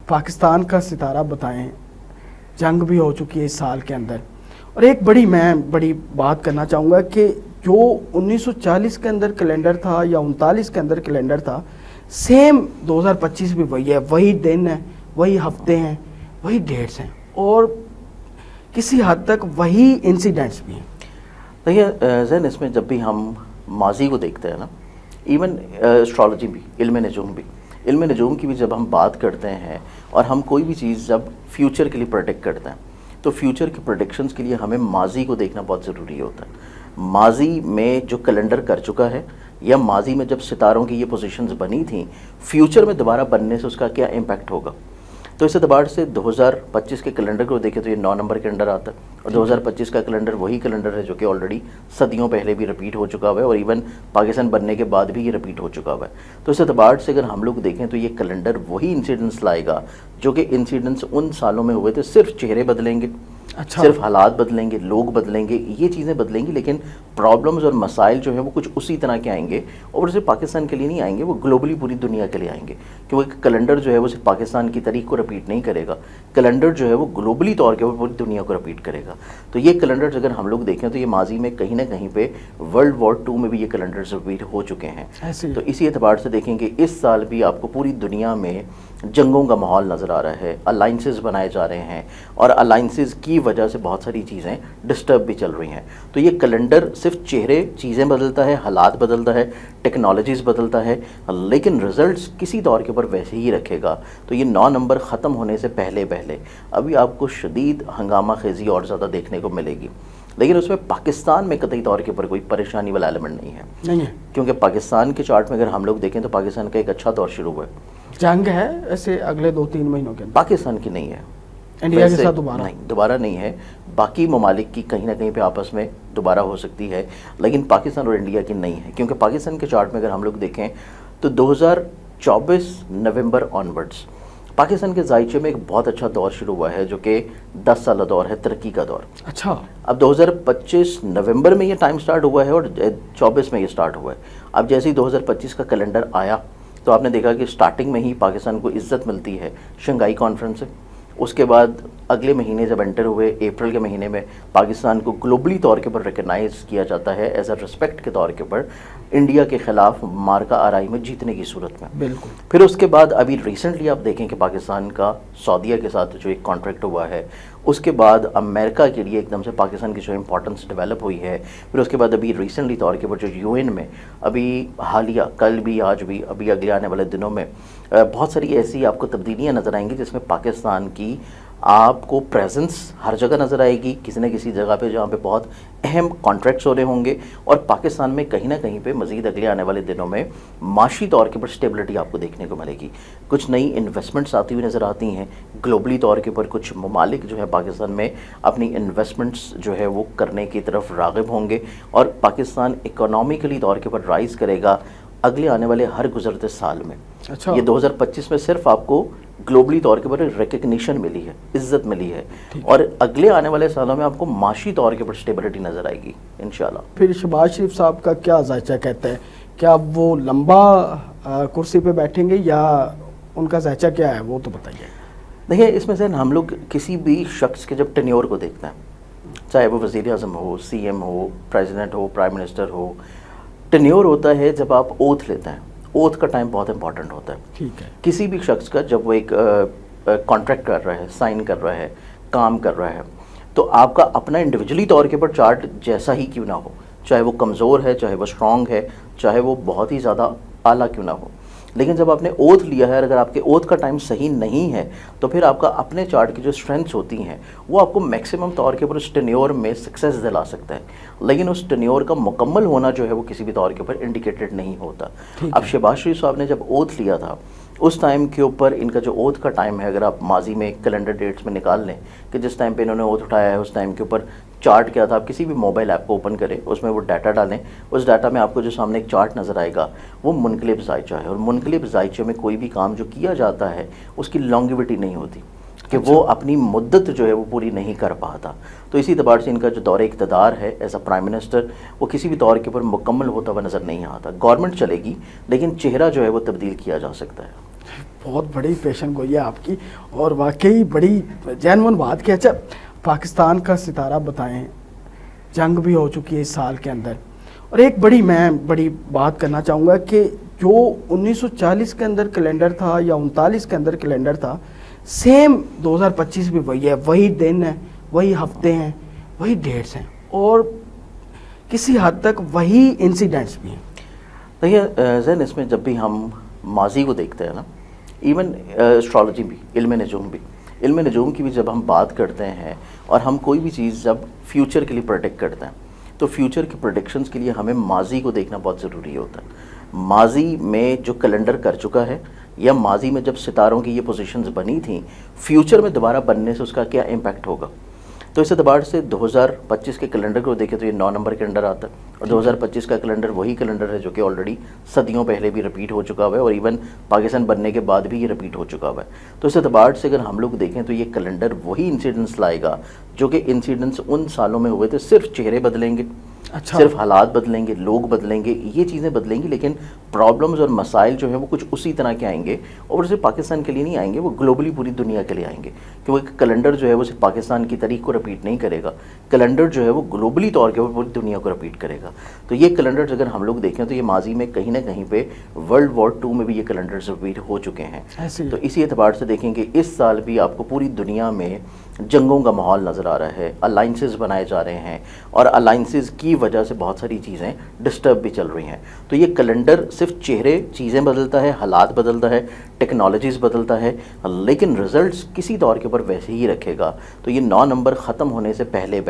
پاکستان کا ستارہ بتائیں, جنگ بھی ہو چکی ہے اس سال کے اندر, اور ایک بڑی بات کرنا چاہوں گا کہ جو 1940 کے اندر کیلنڈر تھا یا 39 کے اندر کیلنڈر تھا, سیم 2025 بھی وہی ہے, وہی دن ہیں, وہی ہفتے ہیں, وہی ڈیٹس ہیں, اور کسی حد تک وہی انسیڈنٹس بھی ہیں. دیکھیے زین, اس میں جب بھی ہم ماضی کو دیکھتے ہیں نا, ایون اسٹرالوجی بھی, علم نجوم کی بھی جب ہم بات کرتے ہیں اور ہم کوئی بھی چیز جب فیوچر کے لیے پروڈکٹ کرتے ہیں تو فیوچر کی پروڈکشنز کے لیے ہمیں ماضی کو دیکھنا بہت ضروری ہوتا ہے. ماضی میں جو کیلنڈر کر چکا ہے یا ماضی میں جب ستاروں کی یہ پوزیشنز بنی تھیں, فیوچر میں دوبارہ بننے سے اس کا کیا امپیکٹ ہوگا. تو اس اعتبار سے 2025 کے کیلنڈر کو دیکھیں تو یہ 9 نمبر کیلنڈر آتا ہے, اور 2025 کا کیلنڈر وہی کیلنڈر ہے جو کہ آلریڈی صدیوں پہلے بھی رپیٹ ہو چکا ہوا ہے, اور ایون پاکستان بننے کے بعد بھی یہ رپیٹ ہو چکا ہوا ہے. تو اس اعتبار سے اگر ہم لوگ دیکھیں تو یہ کیلنڈر وہی انسیڈنس لائے گا جو کہ انسیڈنس ان سالوں میں ہوئے تھے. صرف چہرے بدلیں گے, صرف حالات بدلیں گے, لوگ بدلیں گے, یہ چیزیں بدلیں گی, لیکن پرابلمز اور مسائل جو ہیں وہ کچھ اسی طرح کے آئیں گے, اور صرف پاکستان کے لیے نہیں آئیں گے, وہ گلوبلی پوری دنیا کے لیے آئیں گے. کیونکہ کیلنڈر جو ہے وہ صرف پاکستان کی تاریخ کو رپیٹ نہیں کرے گا, کیلنڈر جو ہے وہ گلوبلی طور کے پوری دنیا کو رپیٹ کرے گا. تو یہ کیلنڈرز اگر ہم لوگ دیکھیں تو یہ ماضی میں کہیں نہ کہیں پہ ورلڈ وار 2 میں بھی یہ کیلنڈرز رپیٹ ہو چکے ہیں. تو اسی اعتبار سے دیکھیں کہ اس سال بھی آپ کو پوری دنیا میں جنگوں کا ماحول نظر آ رہا ہے, الائنسز بنائے جا رہے ہیں, اور الائنسز کی وجہ سے بہت ساری چیزیں ڈسٹرب بھی چل رہی ہیں. تو یہ کیلنڈر صرف چہرے, چیزیں بدلتا ہے, حالات بدلتا ہے, ٹیکنالوجیز بدلتا ہے, لیکن رزلٹس کسی طور کے اوپر ویسے ہی رکھے گا. تو یہ 9 نمبر ختم ہونے سے پہلے ابھی آپ کو شدید ہنگامہ خیزی اور زیادہ دیکھنے کو ملے گی, لیکن اس میں پاکستان میں قطعی طور کے اوپر کوئی پریشانی والا ایلیمنٹ نہیں ہے. کیونکہ پاکستان کے چارٹ میں اگر ہم لوگ دیکھیں تو پاکستان کا ایک اچھا دور شروع ہوا ہے. جنگ ہے ایسے اگلے 2-3 مہینوں کے اندر, پاکستان کی نہیں ہے, انڈیا کے ساتھ دوبارہ نہیں ہے. باقی ممالک کی کہیں نہ کہیں پہ آپس میں دوبارہ ہو سکتی ہے, لیکن پاکستان اور انڈیا کی نہیں ہے. کیونکہ پاکستان کے چارٹ میں اگر ہم لوگ دیکھیں تو 2024 نومبر آنورڈز پاکستان کے ذائچے میں ایک بہت اچھا دور شروع ہوا ہے, جو کہ 10 سالہ دور ہے, ترقی کا دور. اچھا, اب 2025 نومبر میں یہ ٹائم سٹارٹ ہوا ہے اور 24 میں یہ سٹارٹ ہوا ہے. اب جیسے ہی 2025 کا کیلنڈر آیا تو آپ نے دیکھا کہ سٹارٹنگ میں ہی پاکستان کو عزت ملتی ہے شنگھائی کانفرنس سے. اس کے بعد اگلے مہینے جب انٹر ہوئے اپریل کے مہینے میں, پاکستان کو گلوبلی طور کے اوپر ریکگنائز کیا جاتا ہے ایز اے رسپیکٹ کے طور کے اوپر انڈیا کے خلاف مارکا آرائی میں جیتنے کی صورت میں. بالکل. پھر اس کے بعد ابھی ریسنٹلی آپ دیکھیں کہ پاکستان کا سعودیہ کے ساتھ جو ایک کانٹریکٹ ہوا ہے, اس کے بعد امریکہ کے لیے ایک دم سے پاکستان کی جو امپورٹنس ڈیولپ ہوئی ہے. پھر اس کے بعد ابھی ریسنٹلی طور کے اوپر جو UN میں ابھی حالیہ کل بھی, آج بھی, ابھی اگلے آنے والے دنوں میں بہت ساری ایسی آپ کو تبدیلیاں نظر آئیں گی جس میں پاکستان کی آپ کو پریزنس ہر جگہ نظر آئے گی, کسی نہ کسی جگہ پہ جہاں پہ بہت اہم کانٹریکٹس ہو رہے ہوں گے. اور پاکستان میں کہیں نہ کہیں پہ مزید اگلے آنے والے دنوں میں معاشی طور کے اوپر اسٹیبلٹی آپ کو دیکھنے کو ملے گی. کچھ نئی انویسٹمنٹس آتی ہوئی نظر آتی ہیں گلوبلی طور کے اوپر. کچھ ممالک جو ہے پاکستان میں اپنی انویسٹمنٹس جو ہے وہ کرنے کی طرف راغب ہوں گے, اور پاکستان اکنامکلی طور کے اوپر رائز کرے گا اگلے آنے والے ہر گزرتے سال میں. اچھا, یہ 2025 میں صرف آپ کو گلوبلی طور کے اوپر ریکگنیشن ملی ہے, عزت ملی ہے, اور اگلے آنے والے سالوں میں آپ کو معاشی طور کے اوپر اسٹیبلٹی نظر آئے گی انشاءاللہ. پھر شہباز شریف صاحب کا کیا ذائچہ کہتا ہے, کیا وہ لمبا کرسی پہ بیٹھیں گے یا ان کا ذائچہ کیا ہے وہ تو بتائیے. دیکھیں اس میں سے ہم لوگ کسی بھی شخص کے جب ٹینیور کو دیکھتے ہیں, چاہے وہ وزیر اعظم ہو, CM ہو, پریزیڈنٹ ہو, پرائم منسٹر ہو, ٹینیور ہوتا ہے جب آپ اوتھ لیتے ہیں. اوتھ کا ٹائم بہت امپورٹنٹ ہوتا ہے. ٹھیک ہے. کسی بھی شخص کا جب وہ ایک کانٹریکٹ کر رہا ہے, سائن کر رہا ہے, کام کر رہا ہے, تو آپ کا اپنا انڈیویجولی طور کے اوپر چارٹ جیسا ہی کیوں نہ ہو, چاہے وہ کمزور ہے, چاہے وہ اسٹرانگ ہے, چاہے وہ بہت ہی زیادہ اعلیٰ کیوں نہ ہو, لیکن جب آپ نے اوتھ لیا ہے, اگر آپ کے اوتھ کا ٹائم صحیح نہیں ہے تو پھر آپ کا اپنے چارٹ کی جو اسٹرینتھس ہوتی ہیں وہ آپ کو میکسیمم طور کے اوپر اس ٹینیور میں سکسیس دلا سکتا ہے, لیکن اس ٹینیور کا مکمل ہونا جو ہے وہ کسی بھی طور کے اوپر انڈیکیٹڈ نہیں ہوتا. اب شہباز شریف صاحب نے جب اوتھ لیا تھا اس ٹائم کے اوپر ان کا جو اوتھ کا ٹائم ہے, اگر آپ ماضی میں کیلنڈر ڈیٹس میں نکال لیں کہ جس ٹائم پہ انہوں نے اوتھ اٹھایا ہے اس ٹائم کے اوپر چارٹ کیا تھا, آپ کسی بھی موبائل ایپ کو اوپن کریں, اس میں وہ ڈاٹا ڈالیں, اس ڈاٹا میں آپ کو جو سامنے ایک چارٹ نظر آئے گا وہ منقلب ذائچہ ہے. اور منقلب ذائچے میں کوئی بھی کام جو کیا جاتا ہے اس کی لانگیوٹی نہیں ہوتی, کہ وہ اپنی مدت جو ہے وہ پوری نہیں کر پاتا. تو اسی اعتبار سے ان کا جو دور اقتدار ہے ایز اے پرائم منسٹر وہ کسی بھی طور کے اوپر مکمل ہوتا ہوا نظر نہیں آتا. گورنمنٹ چلے گی لیکن چہرہ جو ہے وہ تبدیل کیا جا سکتا ہے. بہت بڑی پیشن گوئی ہے آپ کی، اور واقعی بڑی جینون بات کہ اچھا پاکستان کا ستارہ بتائیں، جنگ بھی ہو چکی ہے اس سال کے اندر، اور ایک بڑی بات کرنا چاہوں گا کہ جو 1940 کے اندر کیلنڈر تھا یا 39 کے اندر کیلنڈر تھا، سیم 2025 بھی وہی ہے، وہی دن ہیں، وہی ہفتے ہیں، وہی ڈیٹس ہیں، اور کسی حد تک وہی انسیڈنٹس بھی ہیں۔ دیکھیے زین، اس میں جب بھی ہم ماضی کو دیکھتے ہیں نا، ایون اسٹرالوجی بھی، علم نجوم کی بھی جب ہم بات کرتے ہیں، اور ہم کوئی بھی چیز جب فیوچر کے لیے پروڈکٹ کرتے ہیں تو فیوچر کی پروڈکشنز کے لیے ہمیں ماضی کو دیکھنا بہت ضروری ہوتا ہے۔ ماضی میں جو کیلنڈر کر چکا ہے، یا ماضی میں جب ستاروں کی یہ پوزیشنز بنی تھیں، فیوچر میں دوبارہ بننے سے اس کا کیا امپیکٹ ہوگا۔ تو اس اعتبار سے 2025 کے کیلنڈر کو دیکھیں تو یہ 9 نمبر کیلنڈر آتا ہے، اور 2025 کا کیلنڈر وہی کیلنڈر ہے جو کہ آلریڈی صدیوں پہلے بھی رپیٹ ہو چکا ہوا ہے، اور ایون پاکستان بننے کے بعد بھی یہ رپیٹ ہو چکا ہوا ہے۔ تو اس اعتبار سے اگر ہم لوگ دیکھیں تو یہ کیلنڈر وہی انسیڈنس لائے گا جو کہ انسیڈنس ان سالوں میں ہوئے تھے، صرف چہرے بدلیں گے، صرف حالات بدلیں گے، لوگ بدلیں گے، یہ چیزیں بدلیں گی، لیکن پرابلمز اور مسائل جو ہیں وہ کچھ اسی طرح کے آئیں گے، اور صرف پاکستان کے لیے نہیں آئیں گے، وہ گلوبلی پوری دنیا کے لیے آئیں گے، کیونکہ کیلنڈر جو ہے وہ صرف پاکستان کی تاریخ کو رپیٹ نہیں کرے گا، کیلنڈر جو ہے وہ گلوبلی طور کے اوپر پوری دنیا کو رپیٹ کرے گا۔ تو یہ کیلنڈرز اگر ہم لوگ دیکھیں تو یہ ماضی میں کہیں نہ کہیں پہ ورلڈ وار 2 میں بھی یہ کیلنڈرز رپیٹ ہو چکے ہیں۔ تو اسی اعتبار سے دیکھیں کہ اس سال بھی آپ کو پوری دنیا میں جنگوں کا ماحول نظر آ رہا ہے، الائنسز بنائے جا رہے ہیں، اور الائنسز کی وجہ سے بہت ساری چیزیں ڈسٹرب بھی چل رہی ہیں۔ تو یہ کیلنڈر صرف چہرے، چیزیں بدلتا ہے، حالات بدلتا ہے، ٹیکنالوجیز بدلتا ہے، لیکن رزلٹس کسی طور کے اوپر ویسے ہی رکھے گا۔ تو یہ 9 نمبر ختم ہونے سے پہلے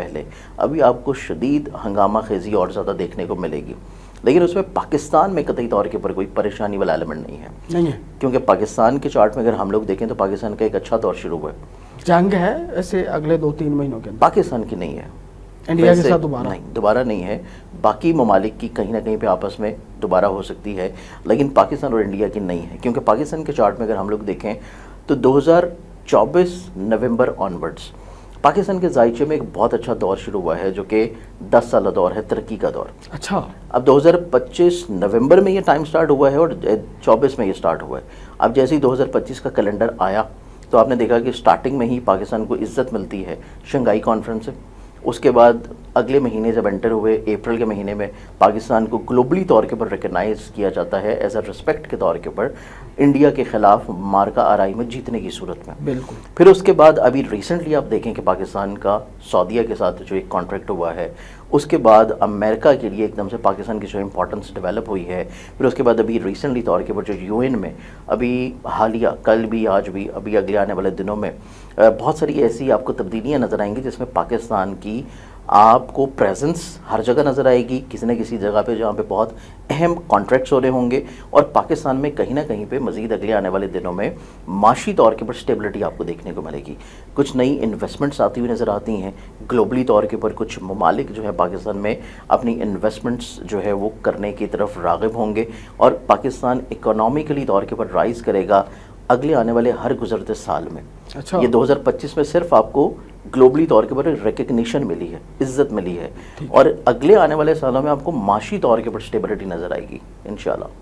ابھی آپ کو شدید ہنگامہ خیزی اور زیادہ دیکھنے کو ملے گی، لیکن اس میں پاکستان میں قطعی طور کے اوپر کوئی پریشانی والا ایلیمنٹ نہیں ہے، کیونکہ پاکستان کے چارٹ میں اگر ہم لوگ دیکھیں تو پاکستان کا ایک اچھا دور شروع ہوا ہے۔ جنگ ہے ایسے اگلے 2-3 مہینوں کے اندر، پاکستان کی نہیں ہے، انڈیا کے ساتھ دوبارہ نہیں ہے، باقی ممالک کی کہیں نہ کہیں پہ آپس میں دوبارہ ہو سکتی ہے، لیکن پاکستان اور انڈیا کی نہیں ہے، کیونکہ پاکستان کے چارٹ میں اگر ہم لوگ دیکھیں تو 2024 نومبر آنورڈز پاکستان کے ذائچے میں ایک بہت اچھا دور شروع ہوا ہے، جو کہ 10 سالہ دور ہے، ترقی کا دور۔ اچھا، اب 2025 نومبر میں یہ ٹائم سٹارٹ ہوا ہے، اور 24 میں یہ سٹارٹ ہوا ہے۔ اب جیسے ہی 2025 کا کیلنڈر آیا تو آپ نے دیکھا کہ سٹارٹنگ میں ہی پاکستان کو عزت ملتی ہے شنگھائی کانفرنس سے، اس کے بعد اگلے مہینے جب انٹر ہوئے اپریل کے مہینے میں پاکستان کو گلوبلی طور کے اوپر ریکگنائز کیا جاتا ہے ایز اے رسپیکٹ کے طور کے اوپر انڈیا کے خلاف مارکا آرائی میں جیتنے کی صورت میں۔ بالکل۔ پھر اس کے بعد ابھی ریسنٹلی آپ دیکھیں کہ پاکستان کا سعودیہ کے ساتھ جو ایک کانٹریکٹ ہوا ہے، اس کے بعد امریکہ کے لیے ایک دم سے پاکستان کی جو امپورٹنس ڈیولپ ہوئی ہے، پھر اس کے بعد ابھی ریسنٹلی طور کے اوپر جو UN میں ابھی حالیہ کل بھی، آج بھی، ابھی اگلے آنے والے دنوں میں بہت ساری ایسی آپ کو تبدیلیاں نظر آئیں گی جس میں پاکستان کی آپ کو پریزنس ہر جگہ نظر آئے گی، کسی نہ کسی جگہ پہ جہاں پہ بہت اہم کانٹریکٹس ہو رہے ہوں گے، اور پاکستان میں کہیں نہ کہیں پہ مزید اگلے آنے والے دنوں میں معاشی طور کے اوپر اسٹیبلٹی آپ کو دیکھنے کو ملے گی، کچھ نئی انویسٹمنٹس آتی ہوئی نظر آتی ہیں، گلوبلی طور کے اوپر کچھ ممالک جو ہے پاکستان میں اپنی انویسٹمنٹس جو ہے وہ کرنے کی طرف راغب ہوں گے، اور پاکستان اکنامکلی طور کے اوپر رائز کرے گا اگلے آنے والے ہر گزرتے سال میں۔ اچھا، یہ 2025 میں صرف آپ کو گلوبلی طور کے اوپر ریکگنیشن ملی ہے، عزت ملی ہے، اور اگلے آنے والے سالوں میں آپ کو معاشی طور کے اوپر اسٹیبلٹی نظر آئے گی انشاءاللہ۔